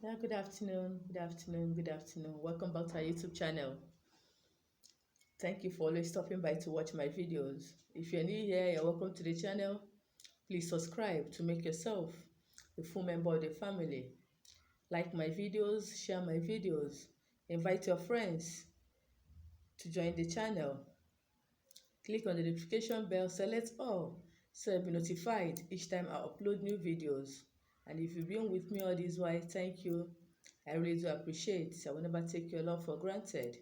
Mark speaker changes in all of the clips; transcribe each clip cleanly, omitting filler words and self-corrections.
Speaker 1: Yeah, good afternoon, good afternoon, good afternoon. Welcome back to our YouTube channel. Thank you for always stopping by to watch my videos. If you're new here, you're welcome to the channel. Please subscribe to make yourself a full member of the family. Like my videos, share my videos, invite your friends to join the channel. Click on the notification bell, select all, so you'll be notified each time I upload new videos. And if you've been with me all this while, thank you. I really do appreciate. I will never take your love for granted.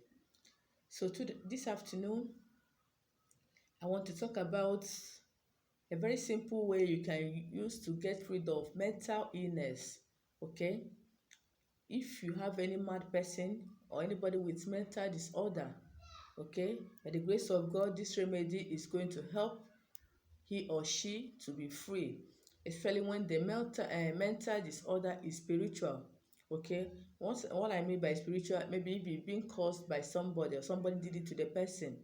Speaker 1: So this afternoon, I want to talk about a very simple way you can use to get rid of mental illness. Okay, if you have any mad person or anybody with mental disorder, okay, by the grace of God, this remedy is going to help he or she to be free, especially when the mental disorder is spiritual. Okay, what I mean by spiritual, maybe if it's being caused by somebody or somebody did it to the person.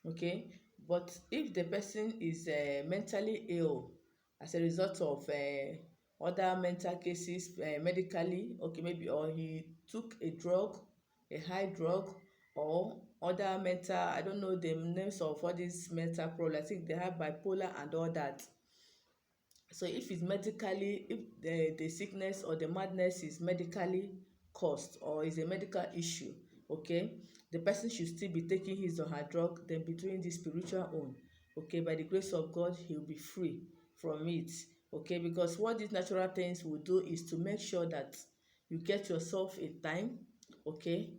Speaker 1: Okay, but if the person is mentally ill as a result of other mental cases, medically, okay, maybe, or he took a drug, a high drug, or other mental, I don't know the names of all these mental problems. I think they have bipolar and all that. So if it's medically, if the sickness or the madness is medically caused or is a medical issue, okay, the person should still be taking his or her drug, then be doing the spiritual own. Okay, by the grace of God, he will be free from it. Okay, because what these natural things will do is to make sure that you get yourself a time. Okay,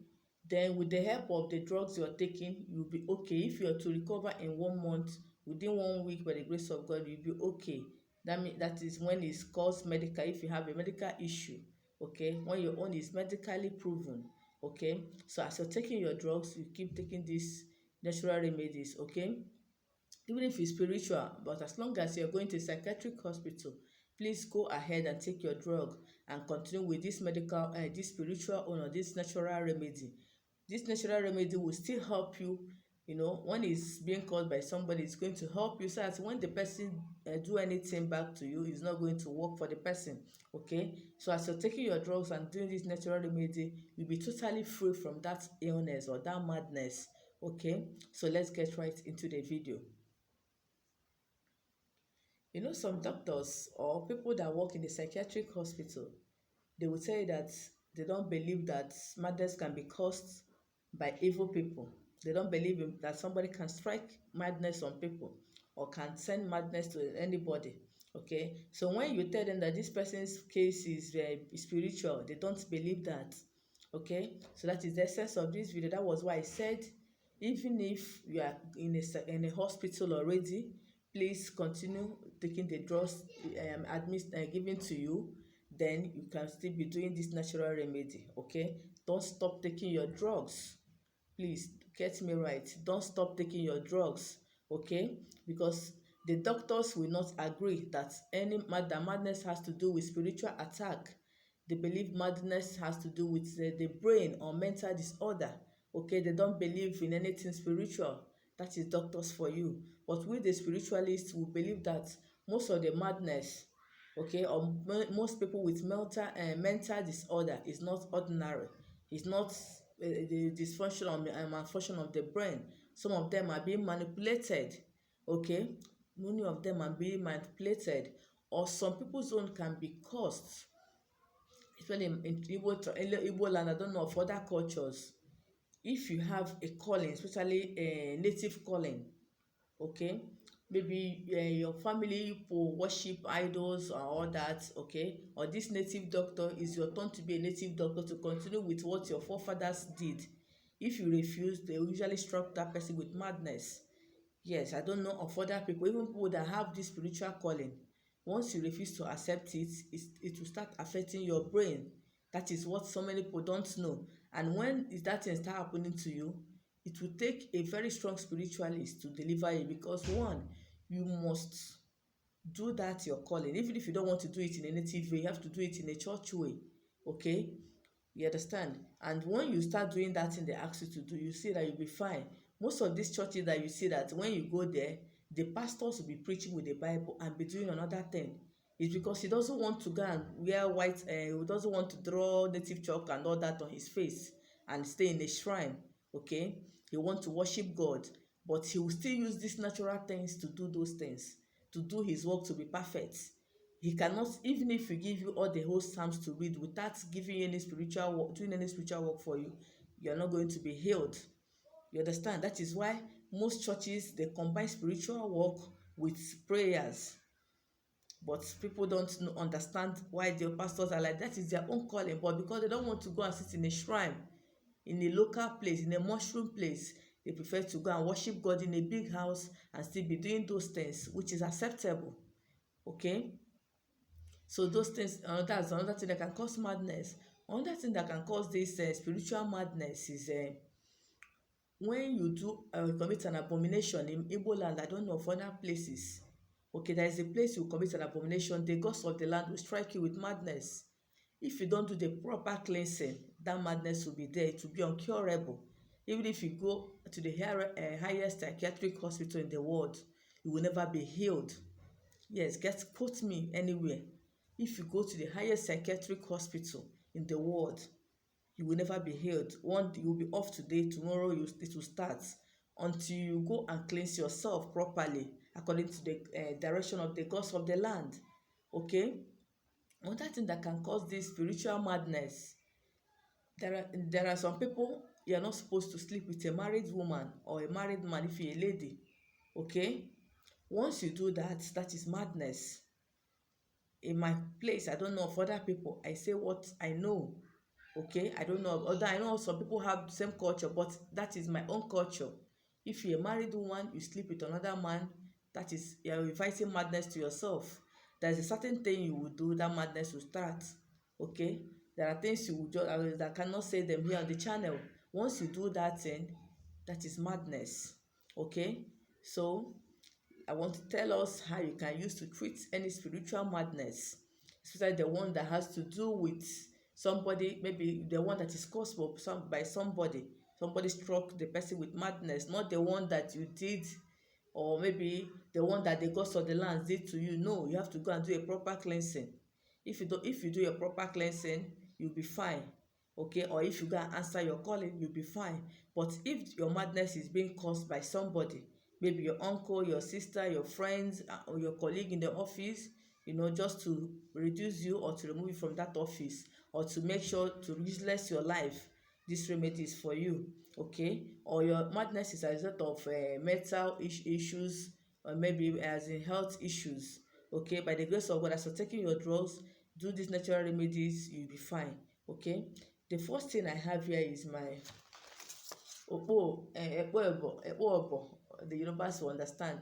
Speaker 1: then with the help of the drugs you're taking, you'll be okay. If you're to recover in 1 month, within 1 week, by the grace of God, you'll be okay. That is when it's caused medical, if you have a medical issue. Okay, when your own is medically proven. Okay, so as you're taking your drugs, you keep taking these natural remedies. Okay, even if it's spiritual, but as long as you're going to a psychiatric hospital, please go ahead and take your drug and continue with this medical, this spiritual or this natural remedy. This natural remedy will still help you. When it's being caused by somebody, it's going to help you so that when the person do anything back to you, it's not going to work for the person. Okay, so as you're taking your drugs and doing this natural remedy, you'll be totally free from that illness or that madness. Okay, so let's get right into the video. Some doctors or people that work in the psychiatric hospital, they will tell you that they don't believe that madness can be caused by evil people. They don't believe that somebody can strike madness on people or can send madness to anybody. Okay, so when you tell them that this person's case is spiritual, they don't believe that. Okay, so that is the essence of this video. That was why I said, even if you are in a hospital already, please continue taking the drugs given to you. Then you can still be doing this natural remedy. Okay, don't stop taking your drugs. Please get me right, don't stop taking your drugs. Okay, because the doctors will not agree that madness has to do with spiritual attack. They believe madness has to do with the brain or mental disorder. Okay, they don't believe in anything spiritual. That is doctors for you. But we the spiritualists will believe that most of the madness, okay, or most people with mental disorder is not ordinary. It's not the dysfunction and malfunction of the brain. Some of them are being manipulated. Okay, many of them are being manipulated, or some people's own can be caused, especially in Igbo land. I don't know of other cultures. If you have a calling, especially a native calling, okay, maybe your family people worship idols or all that, okay, or this native doctor is your turn to be a native doctor to continue with what your forefathers did. If you refuse, they will usually struck that person with madness. Yes, I don't know of other people, even people that have this spiritual calling. Once you refuse to accept it, it will start affecting your brain. That is what so many people don't know. And when is that thing start happening to you, it will take a very strong spiritualist to deliver you, because one, you must do that your calling. Even if you don't want to do it in a native way, you have to do it in a church way. Okay, you understand? And when you start doing that thing they ask you to do, you see that you'll be fine. Most of these churches that you see, that when you go there, the pastors will be preaching with the Bible and be doing another thing. It's because he doesn't want to go and wear white, he doesn't want to draw native chalk and all that on his face and stay in a shrine. Okay, he want to worship God, but he will still use these natural things to do those things, to do his work to be perfect. He cannot, even if he give you all the whole psalms to read without giving you any spiritual work, doing any spiritual work for you, you are not going to be healed. You understand? That is why most churches, they combine spiritual work with prayers, but people don't understand why their pastors are like that. Is their own calling, but because they don't want to go and sit in a shrine, in a local place, in a mushroom place, they prefer to go and worship God in a big house and still be doing those things, which is acceptable. Okay, so those things, that's another thing that can cause madness. Another thing that can cause this spiritual madness is when you do commit an abomination in Igbo land. I don't know of other places. Okay, there is a place you commit an abomination, the gods of the land will strike you with madness. If you don't do the proper cleansing, that madness will be there. It will be uncurable. Even if you go to the highest psychiatric hospital in the world, you will never be healed. Yes, quote me anywhere. If you go to the highest psychiatric hospital in the world, you will never be healed. One, you will be off today, tomorrow it will start, until you go and cleanse yourself properly according to the direction of the gods of the land. Okay, another thing that can cause this spiritual madness, there are some people, you are not supposed to sleep with a married woman or a married man if you're a lady. Okay, once you do that, that is madness. In my place, I don't know of other people, I say what I know. Okay, I don't know of other, I know some people have the same culture, but that is my own culture. If you're a married woman, you sleep with another man, that is, you're inviting madness to yourself. There's a certain thing you will do, that madness will start. Okay, there are things you will just, that cannot say them here on the channel. Once you do that thing, that is madness. Okay, so I want to tell us how you can use to treat any spiritual madness, especially the one that has to do with somebody, maybe the one that is caused by somebody struck the person with madness, not the one that you did, or maybe the one that the gods of the land did to you. No, you have to go and do a proper cleansing. If you do a proper cleansing, you'll be fine. Okay, or if you go and answer your calling, you'll be fine. But if your madness is being caused by somebody, maybe your uncle, your sister, your friends, or your colleague in the office, just to reduce you or to remove you from that office, or to make sure to useless your life, this remedy is for you. Okay, or your madness is a result of mental issues, or maybe as in health issues. Okay, by the grace of God, as you're taking your drugs, do these natural remedies, you'll be fine. Okay, the first thing I have here is my ekpo obo. The Yorubas will understand.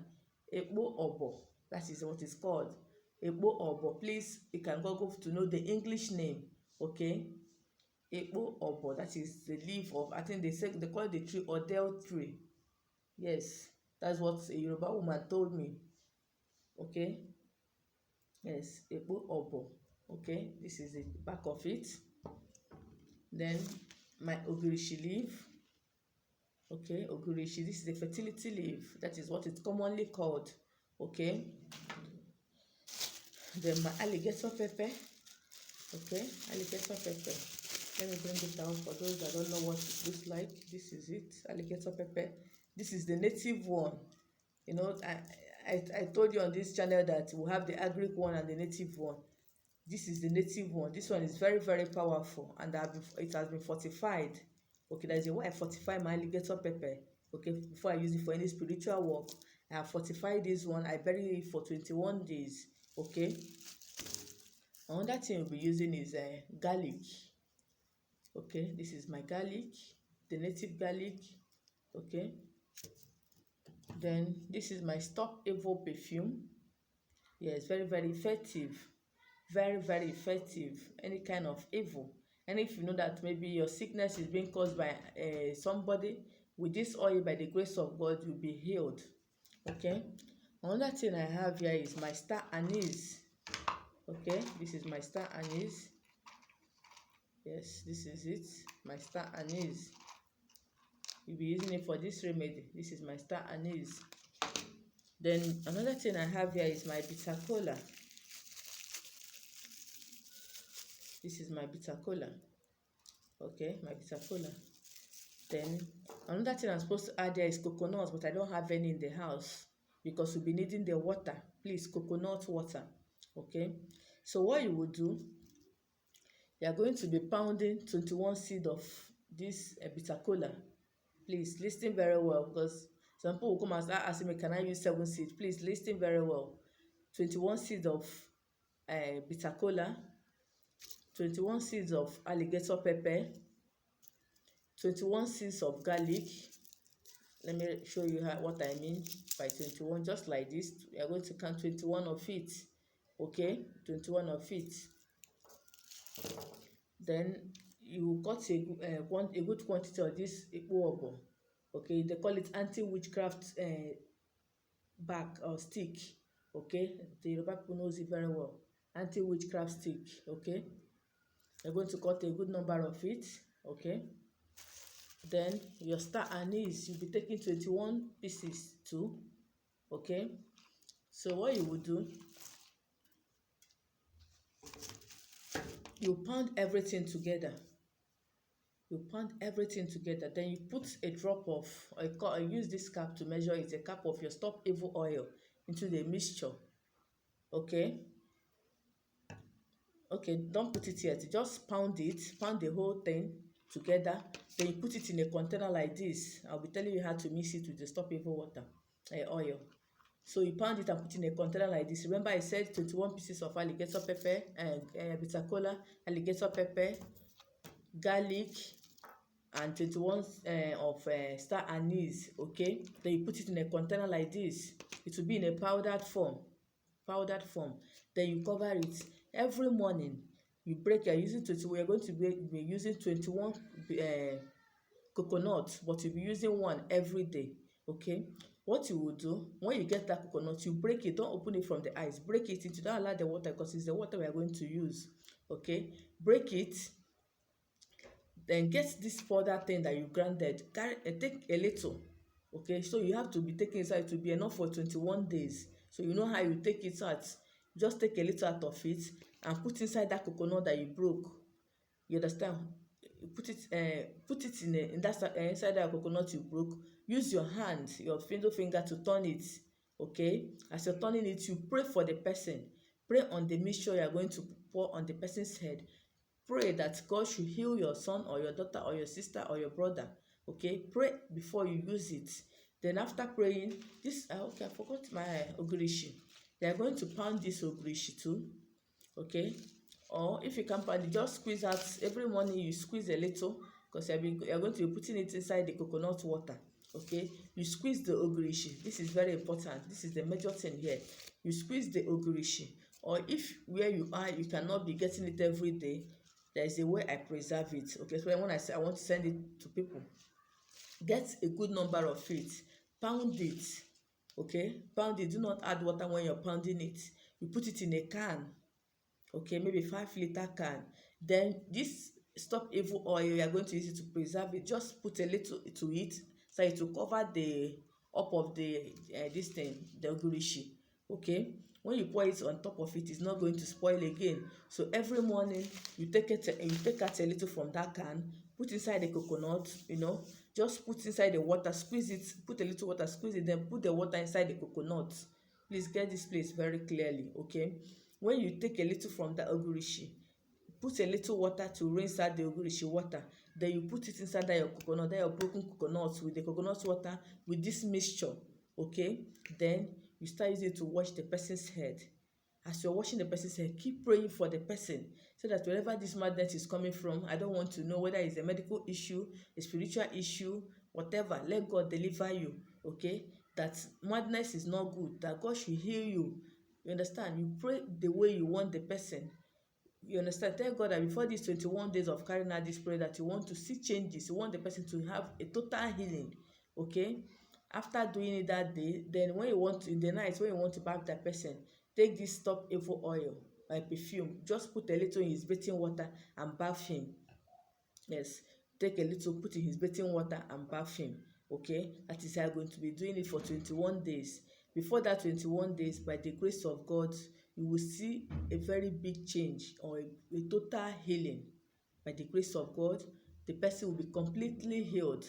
Speaker 1: Ekpo obo, that is what it's called. Ekpo obo. Please, you can go to know the English name. Okay, ekpo obo, that is the leaf of, I think they call it the tree Odell tree. Yes, that's what a Yoruba woman told me. Okay, yes, ekpo obo. Okay, this is the back of it. Then my ogirishi leaf. Okay, ogirishi, this is the fertility leaf, that is what it's commonly called. Okay, then my alligator pepper. Okay, alligator pepper, let me bring it down for those that don't know what it looks like. This is it, alligator pepper. This is the native one. I told you on this channel that we have the agric one and the native one. This is the native one. This one is very, very powerful, and it has been fortified. Okay, that is why I fortify my alligator pepper. Okay, before I use it for any spiritual work, I have fortified this one. I bury it for 21 days. Okay, another thing we'll be using is garlic. Okay, this is my garlic, the native garlic. Okay, then this is my Stop Evil perfume. Yes, very, very effective. Very, very effective. Any kind of evil. And if you know that maybe your sickness is being caused by somebody, with this oil, by the grace of God, you'll be healed. Okay, another thing I have here is my star anise. Okay, this is my star anise. Yes, this is it, my star anise. You'll be using it for this remedy. This is my star anise. Then another thing I have here is my bitter kola. This is my bitter kola. Okay, my bitter kola. Then another thing I'm supposed to add there is coconut, but I don't have any in the house because we'll be needing the water. Please, coconut water. Okay, so what you will do, you are going to be pounding 21 seed of this bitter kola. Please listen very well, because some people will come and start asking me, can I use 7 seeds? Please listen very well. 21 seeds of bitter kola, 21 seeds of alligator pepper, 21 seeds of garlic. Let me show you what I mean by 21. Just like this, we are going to count 21 of it. Okay, 21 of it. Then you got a good quantity of this ikpo. Okay, they call it anti-witchcraft bag or stick. Okay, the Yoruba people knows it very well. Anti-witchcraft stick. Okay, you're going to cut a good number of it. Okay, then your star anise, you'll be taking 21 pieces too. Okay, so what you will do, you pound everything together. You pound everything together. Then you put a drop of, I use this cup to measure it, a cup of your stop evil oil into the mixture. Okay, okay, don't put it yet, just pound the whole thing together. Then you put it in a container like this. I'll be telling you how to mix it with the stop evil water, oil. So you pound it and put in a container like this. Remember I said 21 pieces of alligator pepper and bitter kola, alligator pepper, garlic, and 21 of star anise. Okay, then you put it in a container like this. It will be in a powdered form. Then you cover it. Every morning you break, you're using 20, we're going to be using 21 coconut, but you'll be using one every day. Okay, what you will do, when you get that coconut, you break it. Don't open it from the ice, break it into, don't allow the water, because it's the water we are going to use. Okay, break it. Then get this powder thing that you grinded, take a little. Okay, so you have to be taking inside to be enough for 21 days. So you know how you take it out. Just take a little out of it and put inside that coconut that you broke. You understand? Put it in that inside that coconut you broke. Use your hand, your middle finger, to turn it. Okay, as you're turning it, you pray for the person. Pray on the mixture you are going to pour on the person's head. Pray that God should heal your son or your daughter or your sister or your brother. Okay, pray before you use it. Then after praying, this okay, I forgot my ogirishi. They are going to pound this ogirishi too. Okay, or if you can't pound it, just squeeze out. Every morning you squeeze a little, because you're going to be putting it inside the coconut water. Okay, you squeeze the ogirishi. This is very important. This is the major thing here. You squeeze the ogirishi, or if where you are you cannot be getting it every day, there is a way I preserve it. Okay, so when I say I want to send it to people, get a good number of it, pound it. Okay, pound it. Do not add water when you're pounding it. You put it in a can. Okay, maybe 5-liter can. Then this stop evil oil, you are going to use it to preserve it. Just put a little to it, so it will cover the up of the this thing, the ogirishi. Okay, when you pour it on top of it, it's not going to spoil again. So every morning you take out a little from that can, put inside the coconut. Just put inside the water, squeeze it, put a little water, squeeze it, then put the water inside the coconut. Please get this place very clearly. Okay, when you take a little from the ogirishi, put a little water to rinse out the ogirishi water. Then you put it inside that your coconut, that your broken coconut, with the coconut water, with this mixture. Okay, then you start using it to wash the person's head. As you're washing the person's head, keep praying for the person, so that wherever this madness is coming from, I don't want to know whether it's a medical issue, a spiritual issue, whatever, let God deliver you. Okay, that madness is not good, that God should heal you. You understand? You pray the way you want the person. You understand? Tell God that before these 21 days of carrying out this prayer, that you want to see changes. You want the person to have a total healing. Okay, after doing it that day, then when you want to, in the night when you want to bath that person, take this stop evil oil by perfume, just put a little in his bathing water and bath him. Yes, take a little, put in his bathing water and bath him. Okay, that is how you're going to be doing it for 21 days. Before that 21 days, by the grace of God, you will see a very big change, or a total healing. By the grace of God, the person will be completely healed.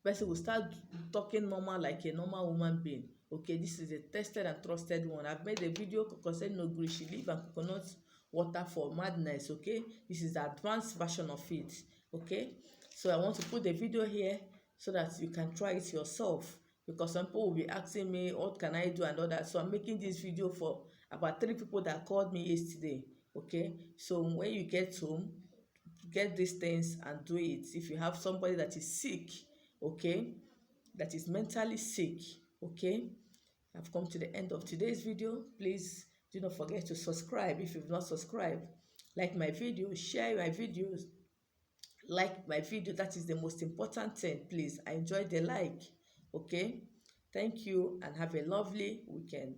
Speaker 1: The person will start talking normal like a normal woman being. Okay, this is a tested and trusted one. I've made a video concerning ogiri, she leaf and coconut water for madness. Okay, this is the advanced version of it. Okay, so I want to put the video here so that you can try it yourself, because some people will be asking me what can I do and all that. So I'm making this video for about 3 people that called me yesterday. Okay, so when you get home, get these things and do it. If you have somebody that is sick, okay, that is mentally sick, okay, I've come to the end of today's video. Please do not forget to subscribe if you've not subscribed. Like my video, share my videos, like my video. That is the most important thing. Please, I enjoy the like. Okay, thank you and have a lovely weekend.